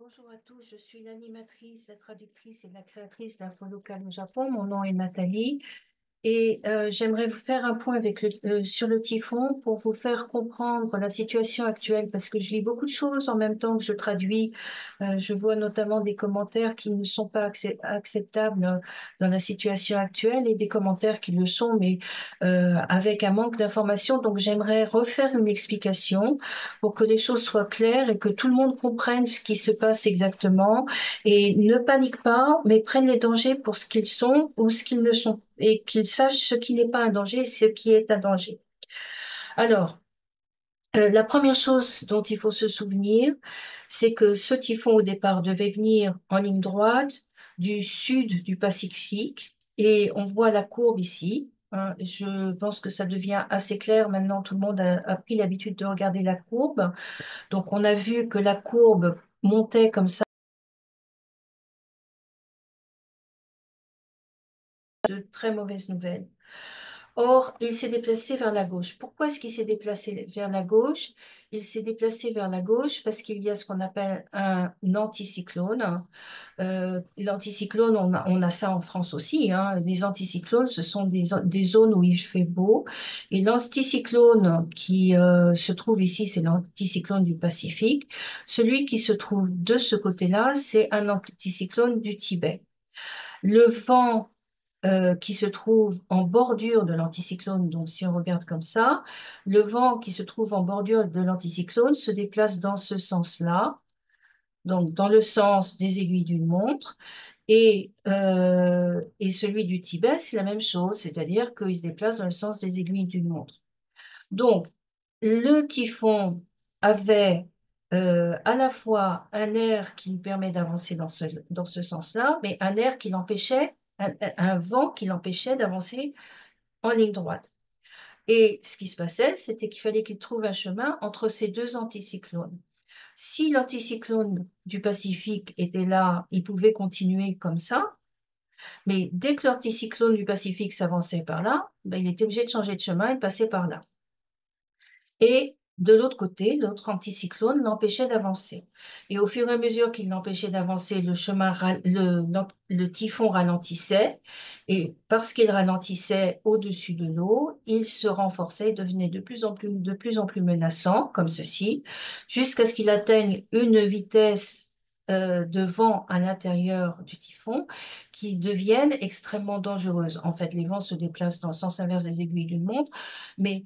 Bonjour à tous, je suis l'animatrice, la traductrice et la créatrice d'Info Locale au Japon. Mon nom est Nathalie et j'aimerais vous faire un point sur le typhon pour vous faire comprendre la situation actuelle parce que je lis beaucoup de choses en même temps que je traduis. Je vois notamment des commentaires qui ne sont pas acceptables dans la situation actuelle et des commentaires qui le sont, mais avec un manque d'informations. Donc j'aimerais refaire une explication pour que les choses soient claires et que tout le monde comprenne ce qui se passe exactement et ne panique pas, mais prenne les dangers pour ce qu'ils sont ou ce qu'ils ne sont et qu'ils sachent ce qui n'est pas un danger et ce qui est un danger. Alors, la première chose dont il faut se souvenir, c'est que ce typhon au départ devait venir en ligne droite du sud du Pacifique et on voit la courbe ici. Hein. Je pense que ça devient assez clair maintenant. Tout le monde a pris l'habitude de regarder la courbe. Donc, on a vu que la courbe montait comme ça, de très mauvaises nouvelles. Or, il s'est déplacé vers la gauche. Pourquoi est-ce qu'il s'est déplacé vers la gauche? Il s'est déplacé vers la gauche parce qu'il y a ce qu'on appelle un anticyclone. L'anticyclone, on a ça en France aussi. Hein. Les anticyclones, ce sont des zones où il fait beau. Et l'anticyclone qui se trouve ici, c'est l'anticyclone du Pacifique. Celui qui se trouve de ce côté-là, c'est un anticyclone du Tibet. Le vent qui se trouve en bordure de l'anticyclone, donc si on regarde comme ça, le vent qui se trouve en bordure de l'anticyclone se déplace dans ce sens-là, donc dans le sens des aiguilles d'une montre, et celui du Tibet, c'est la même chose, c'est-à-dire qu'il se déplace dans le sens des aiguilles d'une montre. Donc, le typhon avait à la fois un air qui lui permet d'avancer dans ce sens-là, mais un air qui l'empêchait, un vent qui l'empêchait d'avancer en ligne droite. Et ce qui se passait, c'était qu'il fallait qu'il trouve un chemin entre ces deux anticyclones. Si l'anticyclone du Pacifique était là, il pouvait continuer comme ça, mais dès que l'anticyclone du Pacifique s'avançait par là, ben, il était obligé de changer de chemin et de passer par là. Et de l'autre côté, l'autre anticyclone l'empêchait d'avancer. Et au fur et à mesure qu'il l'empêchait d'avancer, le typhon ralentissait. Et parce qu'il ralentissait au-dessus de l'eau, il se renforçait et devenait de plus en plus menaçant, comme ceci, jusqu'à ce qu'il atteigne une vitesse de vent à l'intérieur du typhon qui devienne extrêmement dangereuse. En fait, les vents se déplacent dans le sens inverse des aiguilles d'une montre, mais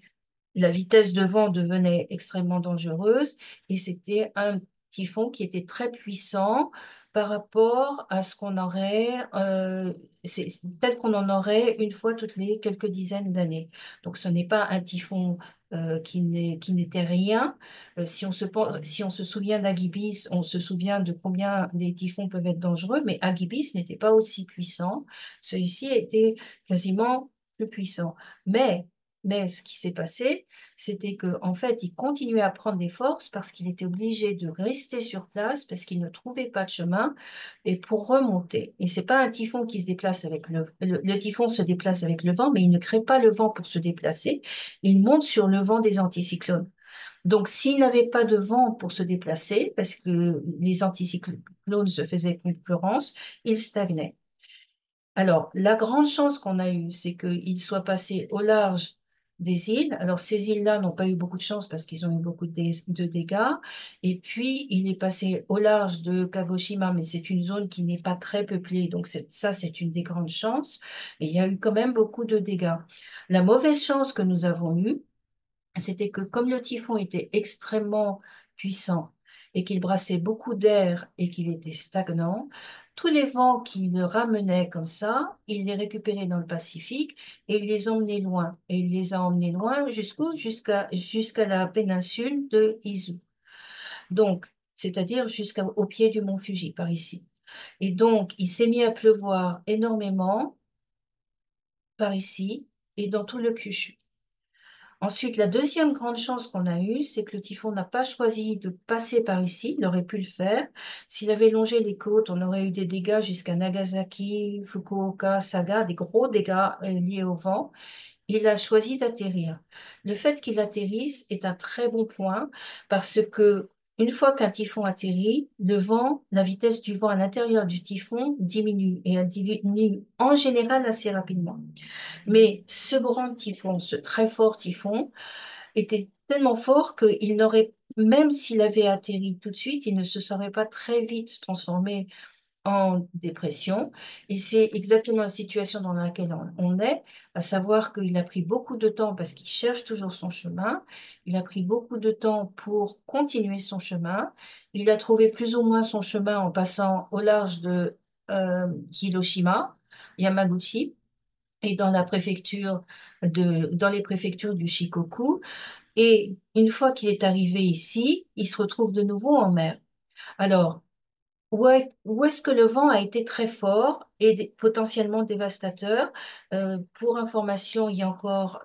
la vitesse de vent devenait extrêmement dangereuse et c'était un typhon qui était très puissant par rapport à ce qu'on aurait, tel qu'on en aurait une fois toutes les quelques dizaines d'années. Donc ce n'est pas un typhon qui n'était rien. Si on se souvient d'Agibis, on se souvient de combien les typhons peuvent être dangereux, mais Agibis n'était pas aussi puissant. Celui-ci était quasiment plus puissant. Mais mais ce qui s'est passé, c'était que, en fait, il continuait à prendre des forces parce qu'il était obligé de rester sur place parce qu'il ne trouvait pas de chemin et pour remonter. Et c'est pas un typhon qui se déplace avec le typhon se déplace avec le vent, mais il ne crée pas le vent pour se déplacer. Il monte sur le vent des anticyclones. Donc, s'il n'avait pas de vent pour se déplacer, parce que les anticyclones se faisaient concurrence, il stagnait. Alors, la grande chance qu'on a eue, c'est qu'il soit passé au large des îles. Alors, ces îles-là n'ont pas eu beaucoup de chance parce qu'ils ont eu beaucoup de dégâts. Et puis, il est passé au large de Kagoshima, mais c'est une zone qui n'est pas très peuplée. Donc, ça, c'est une des grandes chances. Mais il y a eu quand même beaucoup de dégâts. La mauvaise chance que nous avons eue, c'était que comme le typhon était extrêmement puissant et qu'il brassait beaucoup d'air et qu'il était stagnant, tous les vents qui le ramenaient comme ça, il les récupérait dans le Pacifique et il les emmenait loin. Et il les a emmenés loin jusqu'à la péninsule de Izu. Donc, c'est-à-dire jusqu'au pied du mont Fuji, par ici. Et donc, il s'est mis à pleuvoir énormément par ici et dans tout le Kyushu. Ensuite, la deuxième grande chance qu'on a eue, c'est que le typhon n'a pas choisi de passer par ici. Il aurait pu le faire. S'il avait longé les côtes, on aurait eu des dégâts jusqu'à Nagasaki, Fukuoka, Saga, des gros dégâts liés au vent. Il a choisi d'atterrir. Le fait qu'il atterrisse est un très bon point parce que Une fois qu'un typhon atterrit, le vent, la vitesse du vent à l'intérieur du typhon diminue et elle diminue en général assez rapidement. Mais ce grand typhon, ce très fort typhon, était tellement fort qu'il n'aurait, même s'il avait atterri tout de suite, il ne se serait pas très vite transformé en dépression. Et c'est exactement la situation dans laquelle on est, à savoir qu'il a pris beaucoup de temps parce qu'il cherche toujours son chemin. Il a pris beaucoup de temps pour continuer son chemin. Il a trouvé plus ou moins son chemin en passant au large de Hiroshima, Yamaguchi, et dans la préfecture dans les préfectures du Shikoku. Et une fois qu'il est arrivé ici, il se retrouve de nouveau en mer. Alors, où est-ce que le vent a été très fort et potentiellement dévastateur? Pour information, il y a encore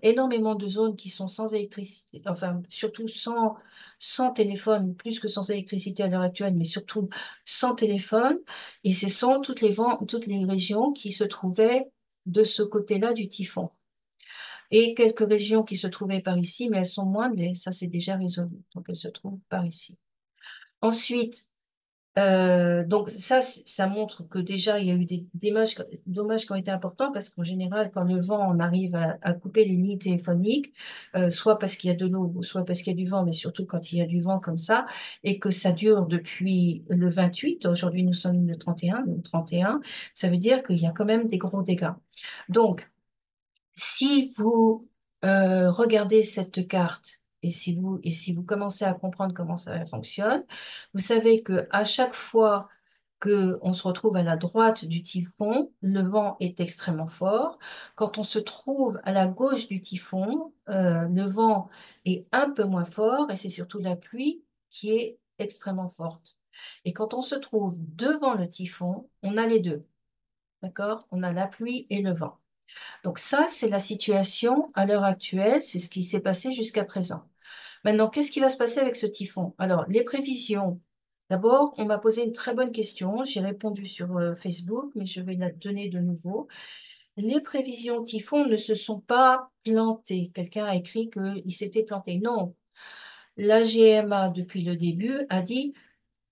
énormément de zones qui sont sans électricité, enfin surtout sans téléphone, plus que sans électricité à l'heure actuelle, mais surtout sans téléphone. Et ce sont toutes les régions qui se trouvaient de ce côté-là du typhon. Et quelques régions qui se trouvaient par ici, mais elles sont moindres, et ça c'est déjà résolu. Donc elles se trouvent par ici. Ensuite, donc ça montre que déjà il y a eu des dommages qui ont été importants parce qu'en général, quand le vent on arrive à couper les lignes téléphoniques, soit parce qu'il y a de l'eau, soit parce qu'il y a du vent, mais surtout quand il y a du vent comme ça, et que ça dure depuis le 28, aujourd'hui nous sommes le 31, ça veut dire qu'il y a quand même des gros dégâts. Donc, si vous regardez cette carte et si vous commencez à comprendre comment ça fonctionne, vous savez que à chaque fois que on se retrouve à la droite du typhon, le vent est extrêmement fort. Quand on se trouve à la gauche du typhon, le vent est un peu moins fort et c'est surtout la pluie qui est extrêmement forte. Et quand on se trouve devant le typhon, on a les deux, d'accord? On a la pluie et le vent. Donc ça, c'est la situation à l'heure actuelle, c'est ce qui s'est passé jusqu'à présent. Maintenant, qu'est-ce qui va se passer avec ce typhon? Alors, les prévisions. D'abord, on m'a posé une très bonne question, j'ai répondu sur Facebook, mais je vais la donner de nouveau. Les prévisions typhon ne se sont pas plantées. Quelqu'un a écrit qu'il s'était planté. Non, la GMA, depuis le début, a dit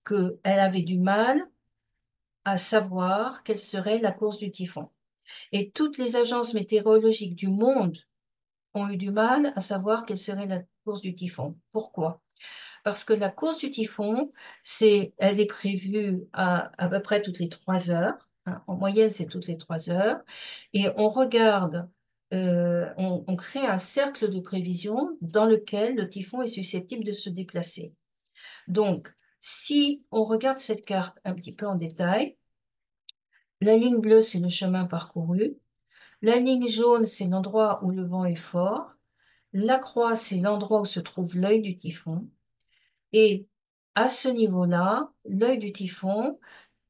qu'elle avait du mal à savoir quelle serait la course du typhon. Et toutes les agences météorologiques du monde ont eu du mal à savoir quelle serait la course du typhon. Pourquoi? Parce que la course du typhon, elle est prévue à peu près toutes les 3 heures. Hein. En moyenne, c'est toutes les 3 heures. Et on regarde, on crée un cercle de prévision dans lequel le typhon est susceptible de se déplacer. Donc, si on regarde cette carte un petit peu en détail, la ligne bleue, c'est le chemin parcouru. La ligne jaune, c'est l'endroit où le vent est fort. La croix, c'est l'endroit où se trouve l'œil du typhon. Et à ce niveau-là, l'œil du typhon,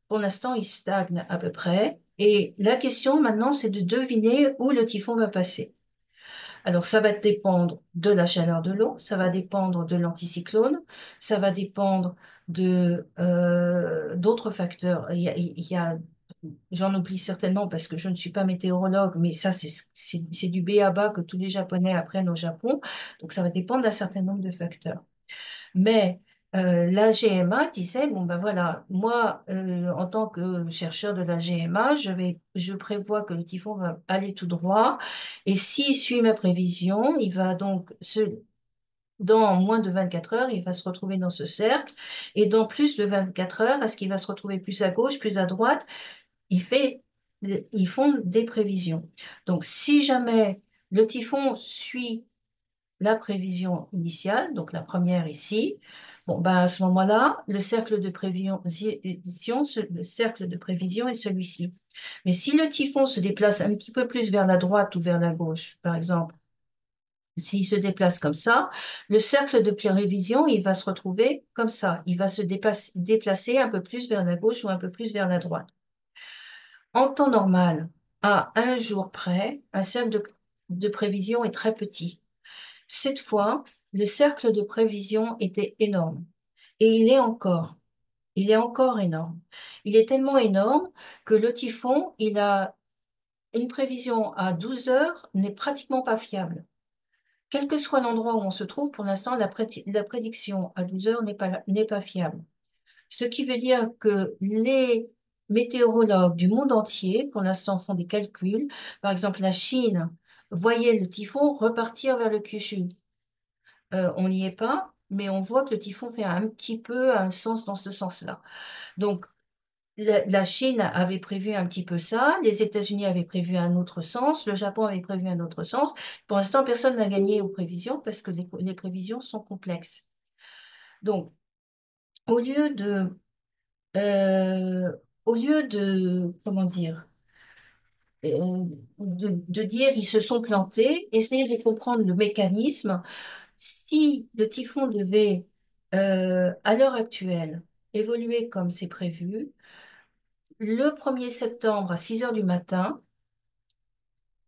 pour l'instant, il stagne à peu près. Et la question maintenant, c'est de deviner où le typhon va passer. Alors, ça va dépendre de la chaleur de l'eau, ça va dépendre de l'anticyclone, ça va dépendre de d'autres facteurs. J'en oublie certainement parce que je ne suis pas météorologue, mais ça, c'est du b.a.-ba que tous les Japonais apprennent au Japon. Donc, ça va dépendre d'un certain nombre de facteurs. Mais la GMA disait, bon ben voilà, moi, en tant que chercheur de la GMA, je prévois que le typhon va aller tout droit, et s'il suit ma prévision, il va donc dans moins de 24 heures, il va se retrouver dans ce cercle, et dans plus de 24 heures, est-ce qu'il va se retrouver plus à gauche, plus à droite? Ils font des prévisions. Donc, si jamais le typhon suit la prévision initiale, donc la première ici, bon, ben à ce moment-là, le cercle de prévision est celui-ci. Mais si le typhon se déplace un petit peu plus vers la droite ou vers la gauche, par exemple, s'il se déplace comme ça, le cercle de prévision, il va se retrouver comme ça. Il va se déplacer un peu plus vers la gauche ou un peu plus vers la droite. En temps normal, à un jour près, un cercle de prévision est très petit. Cette fois, le cercle de prévision était énorme. Et il est encore énorme. Il est tellement énorme que le typhon, il a une prévision à 12 heures n'est pratiquement pas fiable. quel que soit l'endroit où on se trouve, pour l'instant, la prédiction à 12 heures n'est pas fiable. Ce qui veut dire que les météorologues du monde entier, pour l'instant, font des calculs. Par exemple, la Chine voyait le typhon repartir vers le Kyushu. On n'y est pas, mais on voit que le typhon fait un petit peu un sens dans ce sens-là. Donc, la Chine avait prévu un petit peu ça, les États-Unis avaient prévu un autre sens, le Japon avait prévu un autre sens. Pour l'instant, personne n'a gagné aux prévisions parce que les prévisions sont complexes. Donc, au lieu de, euh, comment dire, de dire ils se sont plantés, essayer de comprendre le mécanisme. Si le typhon devait, à l'heure actuelle, évoluer comme c'est prévu, le 1er septembre à 6 heures du matin,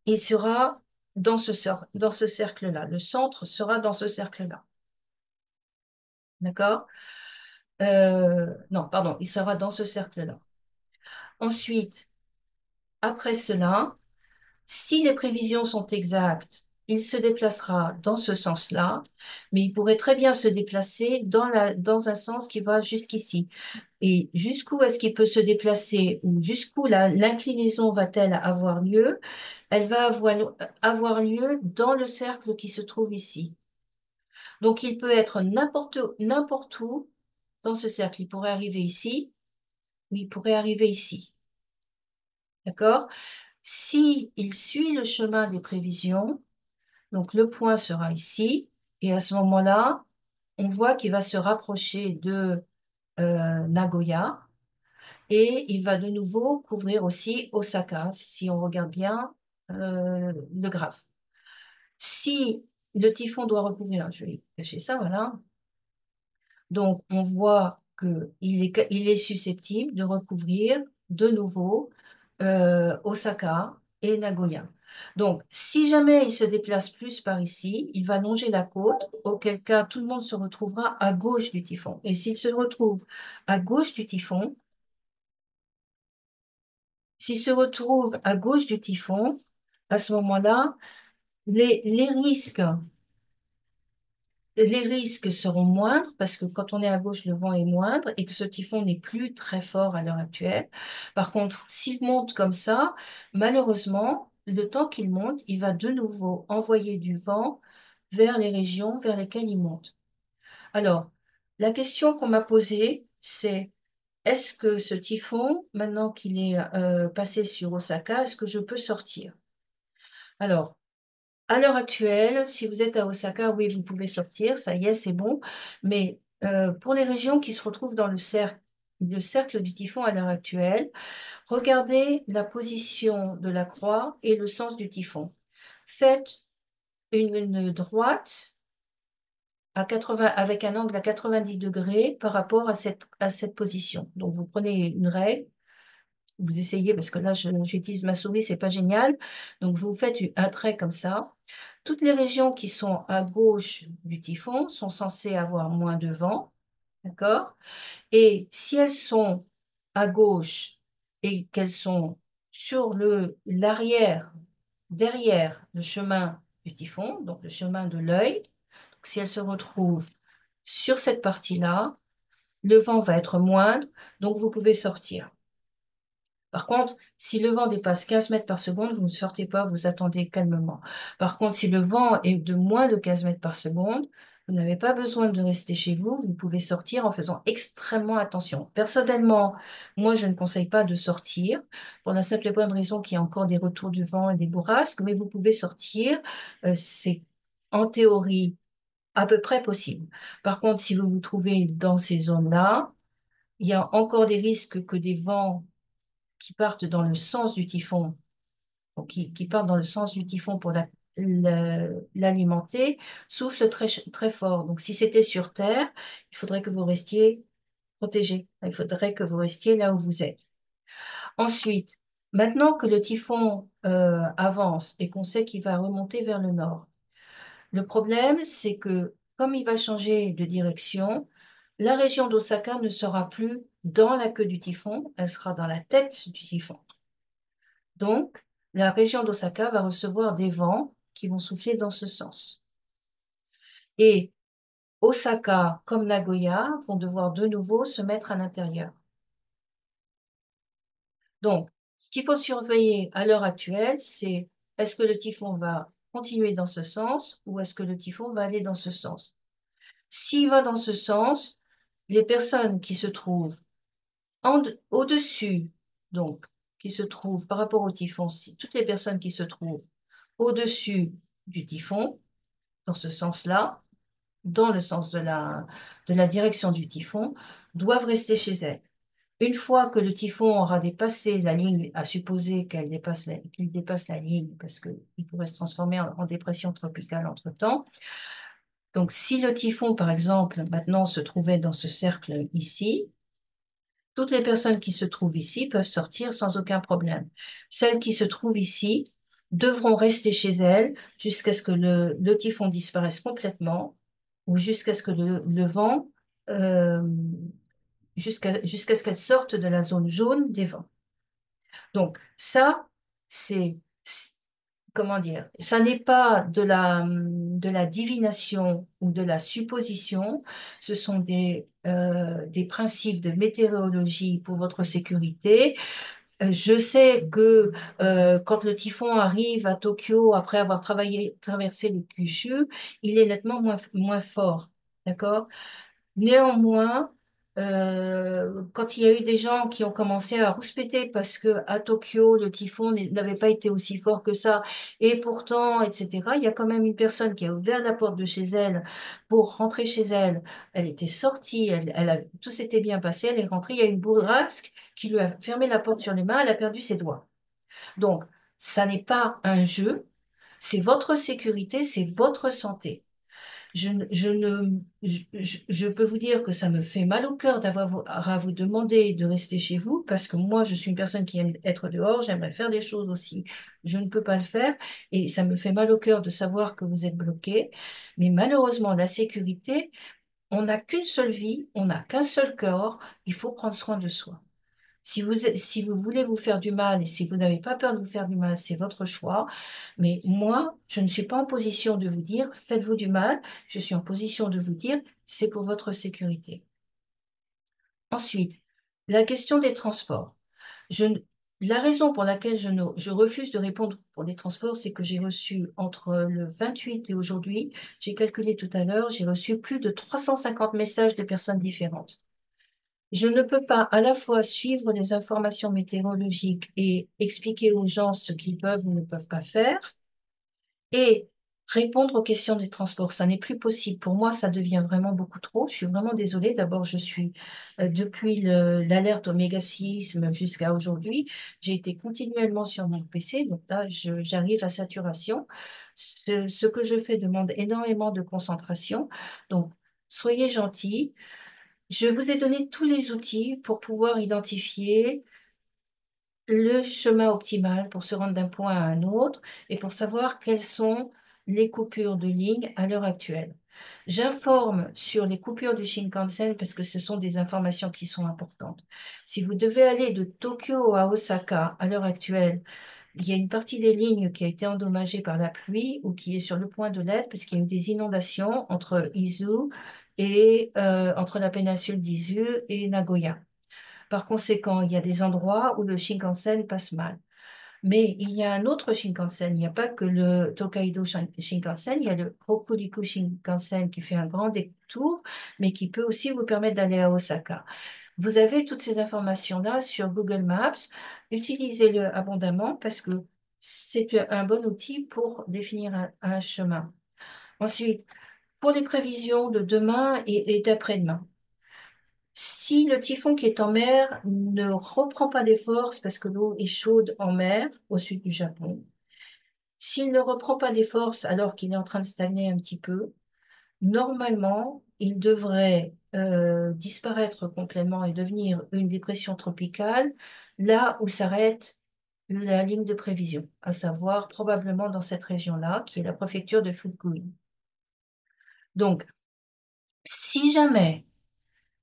il sera dans ce cercle-là. Le centre sera dans ce cercle-là. D'accord? Non, pardon, il sera dans ce cercle-là. Ensuite, après cela, si les prévisions sont exactes, il se déplacera dans ce sens-là, mais il pourrait très bien se déplacer dans un sens qui va jusqu'ici. Et jusqu'où est-ce qu'il peut se déplacer ou jusqu'où l'inclinaison va-t-elle avoir lieu? Elle va avoir lieu dans le cercle qui se trouve ici. Donc, il peut être n'importe où dans ce cercle. Il pourrait arriver ici, ou il pourrait arriver ici. D'accord? Si il suit le chemin des prévisions, donc le point sera ici, et à ce moment-là, on voit qu'il va se rapprocher de Nagoya, et il va de nouveau couvrir aussi Osaka, si on regarde bien le graphe. Si le typhon doit recouvrir, je vais cacher ça, voilà. Donc, on voit il est susceptible de recouvrir de nouveau Osaka et Nagoya. Donc, si jamais il se déplace plus par ici, il va longer la côte, auquel cas tout le monde se retrouvera à gauche du typhon. Et s'il se retrouve à gauche du typhon, s'il se retrouve à gauche du typhon, à ce moment-là, les risques les risques seront moindres parce que quand on est à gauche, le vent est moindre et que ce typhon n'est plus très fort à l'heure actuelle. Par contre, s'il monte comme ça, malheureusement, le temps qu'il monte, il va de nouveau envoyer du vent vers les régions vers lesquelles il monte. Alors, la question qu'on m'a posée, c'est est-ce que ce typhon, maintenant qu'il est passé sur Osaka, est-ce que je peux sortir? Alors, à l'heure actuelle, si vous êtes à Osaka, oui, vous pouvez sortir, ça y est, c'est bon. Mais pour les régions qui se retrouvent dans le cercle du typhon à l'heure actuelle, regardez la position de la croix et le sens du typhon. Faites une droite avec un angle à 90 degrés par rapport à cette position. Donc, vous prenez une règle, vous essayez, parce que là, j'utilise ma souris, c'est pas génial. Donc, vous faites un trait comme ça. Toutes les régions qui sont à gauche du typhon sont censées avoir moins de vent, d'accord? Et si elles sont à gauche et qu'elles sont sur derrière le chemin du typhon, donc le chemin de l'œil, si elles se retrouvent sur cette partie-là, le vent va être moindre, donc vous pouvez sortir. Par contre, si le vent dépasse 15 mètres par seconde, vous ne sortez pas, vous attendez calmement. Par contre, si le vent est de moins de 15 mètres par seconde, vous n'avez pas besoin de rester chez vous, vous pouvez sortir en faisant extrêmement attention. Personnellement, moi, je ne conseille pas de sortir, pour la simple et bonne raison qu'il y a encore des retours du vent et des bourrasques, mais vous pouvez sortir, c'est en théorie à peu près possible. Par contre, si vous vous trouvez dans ces zones-là, il y a encore des risques que des vents qui partent dans le sens du typhon, donc qui partent dans le sens du typhon pour l'alimenter, soufflent très fort. Donc, si c'était sur Terre, il faudrait que vous restiez protégé. Il faudrait que vous restiez là où vous êtes. Ensuite, maintenant que le typhon avance et qu'on sait qu'il va remonter vers le nord, le problème, c'est que comme il va changer de direction, la région d'Osaka ne sera plus dans la queue du typhon, elle sera dans la tête du typhon. Donc, la région d'Osaka va recevoir des vents qui vont souffler dans ce sens. Et Osaka comme Nagoya vont devoir de nouveau se mettre à l'intérieur. Donc, ce qu'il faut surveiller à l'heure actuelle, c'est est-ce que le typhon va continuer dans ce sens ou est-ce que le typhon va aller dans ce sens? S'il va dans ce sens, les personnes qui se trouvent au-dessus, donc, qui se trouvent par rapport au typhon, si toutes les personnes qui se trouvent au-dessus du typhon, dans ce sens-là, dans le sens de la direction du typhon, doivent rester chez elles. Une fois que le typhon aura dépassé la ligne, à supposer qu'il dépasse la ligne, parce qu'il pourrait se transformer en dépression tropicale entre-temps. Donc, si le typhon, par exemple, maintenant se trouvait dans ce cercle ici, toutes les personnes qui se trouvent ici peuvent sortir sans aucun problème. Celles qui se trouvent ici devront rester chez elles jusqu'à ce que le typhon disparaisse complètement ou jusqu'à ce que le vent, euh, jusqu'à ce qu'elles sortent de la zone jaune des vents. Donc ça, comment dire, ça n'est pas de la divination ou de la supposition, ce sont des principes de météorologie pour votre sécurité. Je sais que quand le typhon arrive à Tokyo après avoir traversé le Kyushu, il est nettement moins fort, d'accord? Néanmoins, quand il y a eu des gens qui ont commencé à rouspéter parce que à Tokyo, le typhon n'avait pas été aussi fort que ça, et pourtant, etc., il y a quand même une personne qui a ouvert la porte de chez elle pour rentrer chez elle. Elle était sortie, tout s'était bien passé, elle est rentrée, il y a une bourrasque qui lui a fermé la porte sur les mains, elle a perdu ses doigts. Donc, ça n'est pas un jeu, c'est votre sécurité, c'est votre santé. Je peux vous dire que ça me fait mal au cœur d'avoir à vous demander de rester chez vous parce que moi, je suis une personne qui aime être dehors, j'aimerais faire des choses aussi. Je ne peux pas le faire et ça me fait mal au cœur de savoir que vous êtes bloqué. Mais malheureusement, la sécurité, on n'a qu'une seule vie, on n'a qu'un seul corps, il faut prendre soin de soi. Si vous voulez vous faire du mal et si vous n'avez pas peur de vous faire du mal, c'est votre choix. Mais moi, je ne suis pas en position de vous dire, faites-vous du mal. Je suis en position de vous dire, c'est pour votre sécurité. Ensuite, la question des transports. Je, ne- la raison pour laquelle je refuse de répondre pour les transports, c'est que j'ai reçu entre le 28 et aujourd'hui, j'ai calculé tout à l'heure, j'ai reçu plus de 350 messages de personnes différentes. Je ne peux pas à la fois suivre les informations météorologiques et expliquer aux gens ce qu'ils peuvent ou ne peuvent pas faire et répondre aux questions des transports. Ça n'est plus possible. Pour moi, ça devient vraiment beaucoup trop. Je suis vraiment désolée. D'abord, je suis, depuis l'alerte au mégaséisme jusqu'à aujourd'hui, j'ai été continuellement sur mon PC. Donc là, j'arrive à saturation. Ce que je fais demande énormément de concentration. Donc, soyez gentils. Je vous ai donné tous les outils pour pouvoir identifier le chemin optimal pour se rendre d'un point à un autre et pour savoir quelles sont les coupures de ligne à l'heure actuelle. J'informe sur les coupures du Shinkansen parce que ce sont des informations qui sont importantes. Si vous devez aller de Tokyo à Osaka à l'heure actuelle, il y a une partie des lignes qui a été endommagée par la pluie ou qui est sur le point de l'être parce qu'il y a eu des inondations entre Izu et entre la péninsule d'Izu et Nagoya. Par conséquent, il y a des endroits où le Shinkansen passe mal. Mais il y a un autre Shinkansen, il n'y a pas que le Tokaido Shinkansen, il y a le Hokuriku Shinkansen qui fait un grand détour, mais qui peut aussi vous permettre d'aller à Osaka. Vous avez toutes ces informations-là sur Google Maps. Utilisez-le abondamment parce que c'est un bon outil pour définir un chemin. Ensuite, pour les prévisions de demain et d'après-demain. Si le typhon qui est en mer ne reprend pas des forces parce que l'eau est chaude en mer au sud du Japon, s'il ne reprend pas des forces alors qu'il est en train de stagner un petit peu, normalement, il devrait disparaître complètement et devenir une dépression tropicale là où s'arrête la ligne de prévision, à savoir probablement dans cette région-là, qui est la préfecture de Fukui. Donc, si jamais,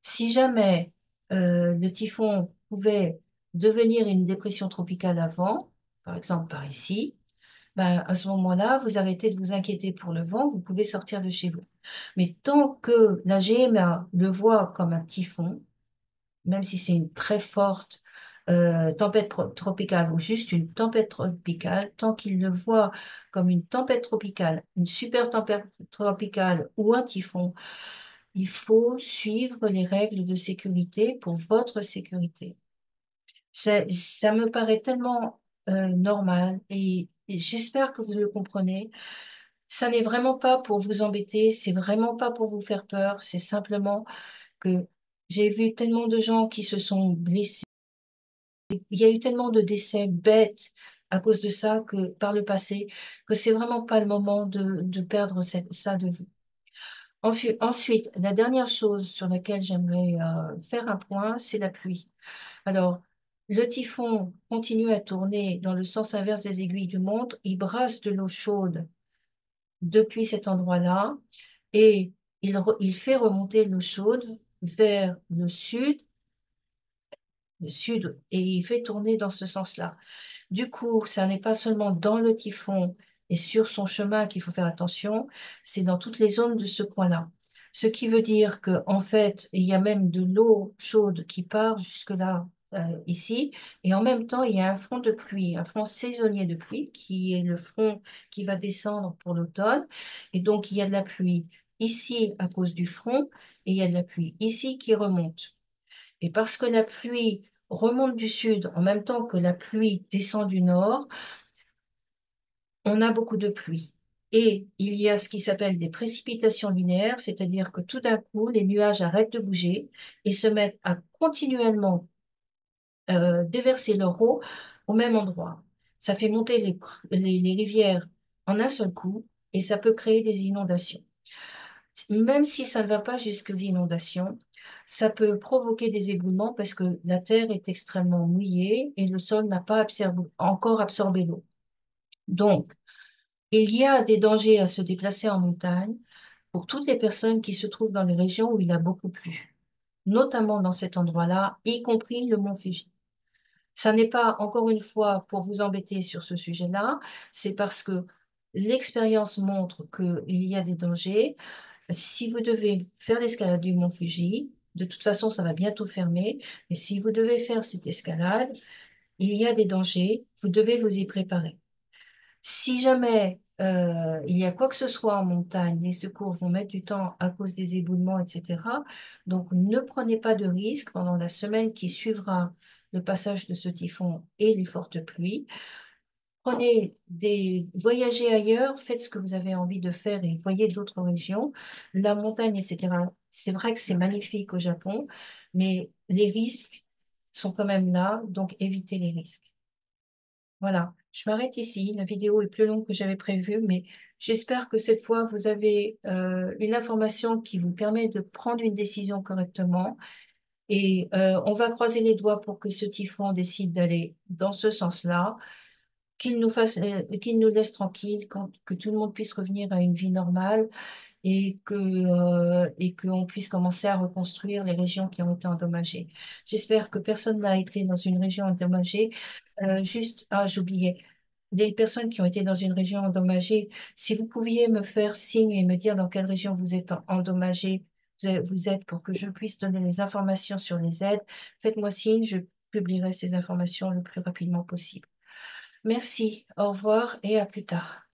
si jamais le typhon pouvait devenir une dépression tropicale avant, par exemple par ici, ben, à ce moment-là, vous arrêtez de vous inquiéter pour le vent, vous pouvez sortir de chez vous. Mais tant que la GMA le voit comme un typhon, même si c'est une très forte tempête tropicale ou juste une tempête tropicale, tant qu'il le voit comme une tempête tropicale, une super tempête tropicale ou un typhon, il faut suivre les règles de sécurité pour votre sécurité. Ça me paraît tellement normal et j'espère que vous le comprenez. Ça n'est vraiment pas pour vous embêter, c'est vraiment pas pour vous faire peur, c'est simplement que j'ai vu tellement de gens qui se sont blessés. Il y a eu tellement de décès bêtes à cause de ça que par le passé, que c'est vraiment pas le moment de perdre ça de vue. Ensuite, la dernière chose sur laquelle j'aimerais faire un point, c'est la pluie. Alors, le typhon continue à tourner dans le sens inverse des aiguilles du montre. Il brasse de l'eau chaude depuis cet endroit-là et il fait remonter l'eau chaude vers le sud, et il fait tourner dans ce sens-là. Du coup, ça n'est pas seulement dans le typhon et sur son chemin qu'il faut faire attention, c'est dans toutes les zones de ce coin-là. Ce qui veut dire que, en fait, il y a même de l'eau chaude qui part jusque-là, ici, et en même temps, il y a un front de pluie, un front saisonnier de pluie, qui est le front qui va descendre pour l'automne, et donc il y a de la pluie ici à cause du front, et il y a de la pluie ici qui remonte. Et parce que la pluie remonte du sud en même temps que la pluie descend du nord, on a beaucoup de pluie. Et il y a ce qui s'appelle des précipitations linéaires, c'est-à-dire que tout d'un coup, les nuages arrêtent de bouger et se mettent à continuellement déverser leur eau au même endroit. Ça fait monter les rivières en un seul coup et ça peut créer des inondations. Même si ça ne va pas jusqu'aux inondations, ça peut provoquer des éboulements parce que la terre est extrêmement mouillée et le sol n'a pas encore absorbé l'eau. Donc, il y a des dangers à se déplacer en montagne pour toutes les personnes qui se trouvent dans les régions où il a beaucoup plu, notamment dans cet endroit-là, y compris le mont Fuji. Ça n'est pas, encore une fois, pour vous embêter sur ce sujet-là, c'est parce que l'expérience montre qu'il y a des dangers. Si vous devez faire l'escalade du mont Fuji, de toute façon, ça va bientôt fermer, mais si vous devez faire cette escalade, il y a des dangers, vous devez vous y préparer. Si jamais il y a quoi que ce soit en montagne, les secours vont mettre du temps à cause des éboulements, etc. Donc, ne prenez pas de risques pendant la semaine qui suivra le passage de ce typhon et les fortes pluies. Voyagez ailleurs, faites ce que vous avez envie de faire et voyez d'autres régions. La montagne, etc. C'est vrai que c'est magnifique au Japon, mais les risques sont quand même là, donc évitez les risques. Voilà, je m'arrête ici. La vidéo est plus longue que j'avais prévu, mais j'espère que cette fois, vous avez une information qui vous permet de prendre une décision correctement. Et on va croiser les doigts pour que ce typhon décide d'aller dans ce sens-là, qu'il nous laisse tranquille, que tout le monde puisse revenir à une vie normale et qu'on puisse commencer à reconstruire les régions qui ont été endommagées. J'espère que personne n'a été dans une région endommagée. J'oubliais, les personnes qui ont été dans une région endommagée, si vous pouviez me faire signe et me dire dans quelle région vous êtes endommagé, vous êtes pour que je puisse donner les informations sur les aides, faites-moi signe, je publierai ces informations le plus rapidement possible. Merci, au revoir et à plus tard.